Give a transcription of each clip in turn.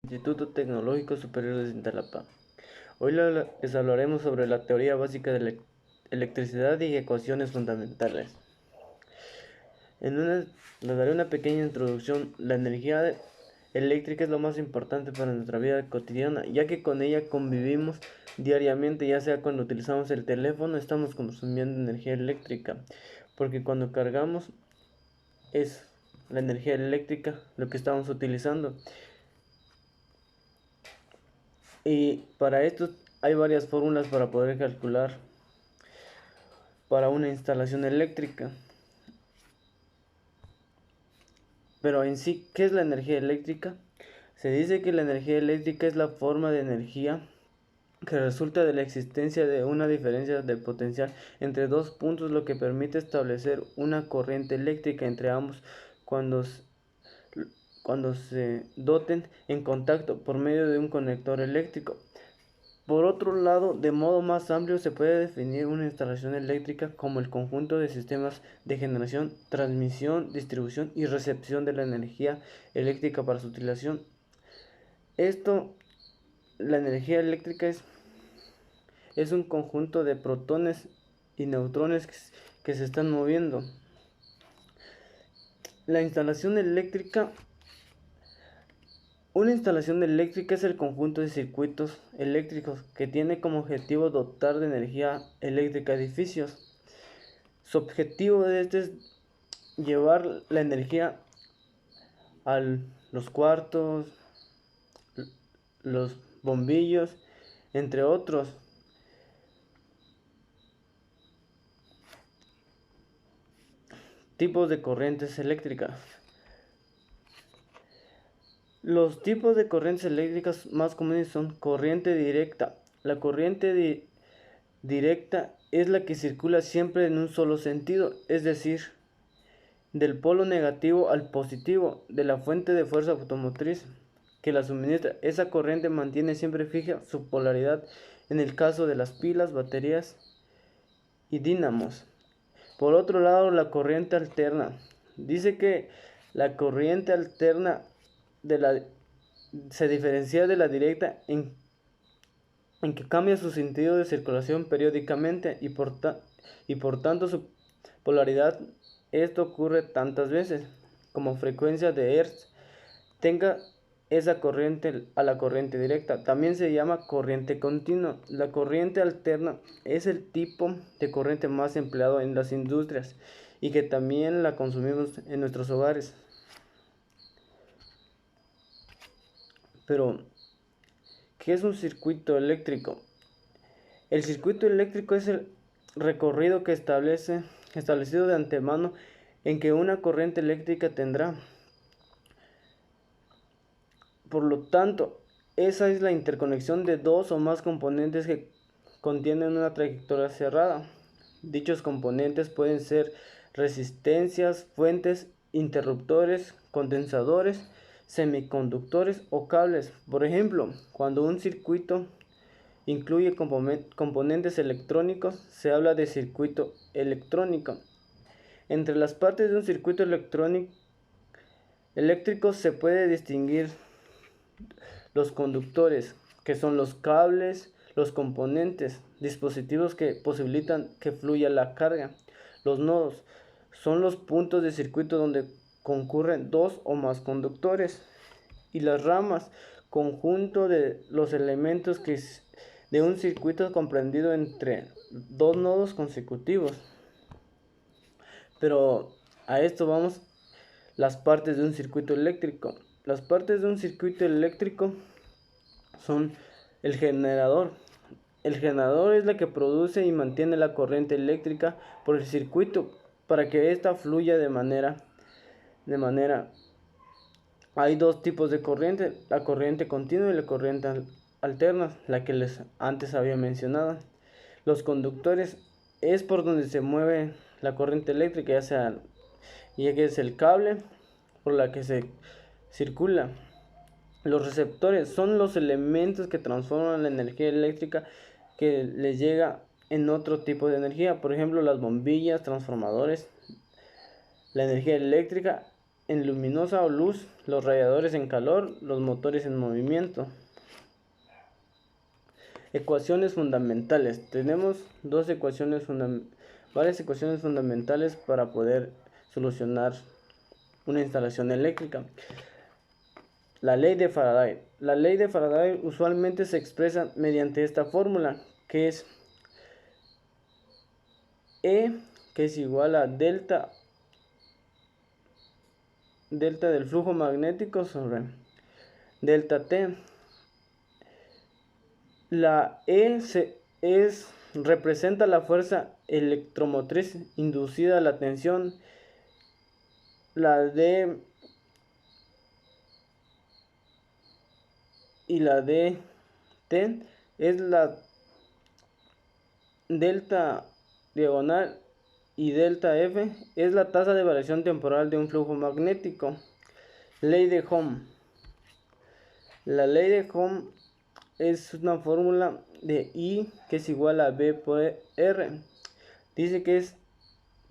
Instituto Tecnológico Superior de Cintalapa. Hoy les hablaremos sobre la teoría básica de la electricidad y ecuaciones fundamentales. Les daré una pequeña introducción. La energía eléctrica es lo más importante para nuestra vida cotidiana, ya que con ella convivimos diariamente, ya sea cuando utilizamos el teléfono, estamos consumiendo energía eléctrica, porque cuando cargamos es la energía eléctrica lo que estamos utilizando. Y para esto hay varias fórmulas para poder calcular para una instalación eléctrica. Pero en sí, ¿qué es la energía eléctrica? Se dice que la energía eléctrica es la forma de energía que resulta de la existencia de una diferencia de potencial entre dos puntos, lo que permite establecer una corriente eléctrica entre ambos cuando, cuando se doten en contacto por medio de un conector eléctrico. Por otro lado, de modo más amplio, se puede definir una instalación eléctrica como el conjunto de sistemas de generación, transmisión, distribución y recepción de la energía eléctrica para su utilización. La energía eléctrica es un conjunto de protones y neutrones que se están moviendo. La instalación eléctrica Una instalación eléctrica es el conjunto de circuitos eléctricos que tiene como objetivo dotar de energía eléctrica edificios. Su objetivo de este es llevar la energía a los cuartos, los bombillos, entre otros. Tipos de corrientes eléctricas. Los tipos de corrientes eléctricas más comunes son corriente directa. La corriente directa es la que circula siempre en un solo sentido, es decir, del polo negativo al positivo de la fuente de fuerza automotriz que la suministra. Esa corriente mantiene siempre fija su polaridad en el caso de las pilas, baterías y dínamos. Por otro lado, la corriente alterna. Dice que la corriente alterna se diferencia de la directa en que cambia su sentido de circulación periódicamente y por tanto su polaridad. Esto ocurre tantas veces como frecuencia de Hertz tenga esa corriente a la corriente directa. También se llama corriente continua. La corriente alterna es el tipo de corriente más empleado en las industrias y que también la consumimos en nuestros hogares. Pero, ¿qué es un circuito eléctrico? El circuito eléctrico es el recorrido establecido de antemano en que una corriente eléctrica tendrá. Por lo tanto, esa es la interconexión de dos o más componentes que contienen una trayectoria cerrada. Dichos componentes pueden ser resistencias, fuentes, interruptores, condensadores, semiconductores o cables. Por ejemplo, cuando un circuito incluye componentes electrónicos, se habla de circuito electrónico. Entre las partes de un circuito eléctrico se puede distinguir los conductores, que son los cables, los componentes, dispositivos que posibilitan que fluya la carga. Los nodos son los puntos de circuito donde concurren dos o más conductores. Y las ramas, conjunto de los elementos de un circuito comprendido entre dos nodos consecutivos. Pero a esto vamos las partes de un circuito eléctrico. Las partes de un circuito eléctrico son el generador. El generador es la que produce y mantiene la corriente eléctrica por el circuito para que ésta fluya de manera. Hay dos tipos de corriente, la corriente continua y la corriente alterna, la que les antes había mencionado. Los conductores es por donde se mueve la corriente eléctrica, ya que es el cable por la que se circula. Los receptores son los elementos que transforman la energía eléctrica que les llega en otro tipo de energía, por ejemplo las bombillas, transformadores. La energía eléctrica en luminosa o luz, los radiadores en calor, los motores en movimiento. Ecuaciones fundamentales. Tenemos varias ecuaciones fundamentales para poder solucionar una instalación eléctrica. La ley de Faraday. La ley de Faraday usualmente se expresa mediante esta fórmula, que es E, que es igual a delta del flujo magnético sobre delta T. La representa la fuerza electromotriz inducida a la tensión. La D y la DT es la delta diagonal y delta F es la tasa de variación temporal de un flujo magnético. Ley de Ohm. La ley de Ohm es una fórmula de I que es igual a B por R. Dice que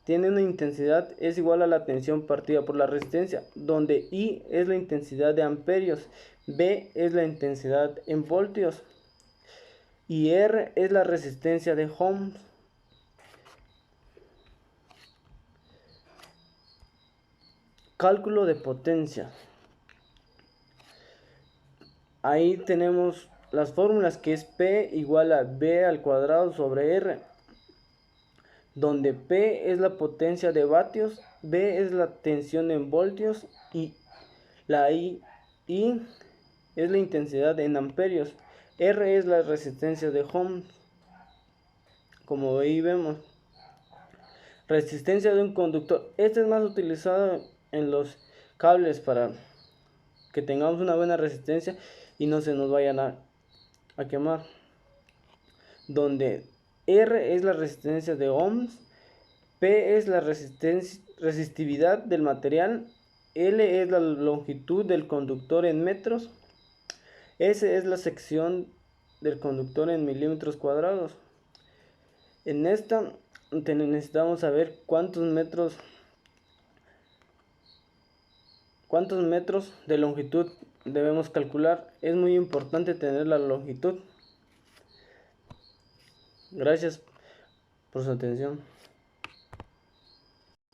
tiene una intensidad es igual a la tensión partida por la resistencia, donde I es la intensidad de amperios, B es la intensidad en voltios y R es la resistencia de ohms. Cálculo de potencia. Ahí tenemos las fórmulas, que es P igual a B al cuadrado sobre R, donde P es la potencia de vatios, B es la tensión en voltios y la I es la intensidad en amperios, R es la resistencia de ohms. Como ahí vemos, resistencia de un conductor. Este es más utilizado en los cables para que tengamos una buena resistencia y no se nos vayan a quemar. Donde R es la resistencia de ohms, P es la resistividad del material, L es la longitud del conductor en metros, S es la sección del conductor en milímetros cuadrados. En esta necesitamos saber cuántos metros de longitud debemos calcular. Es muy importante tener la longitud. Gracias por su atención.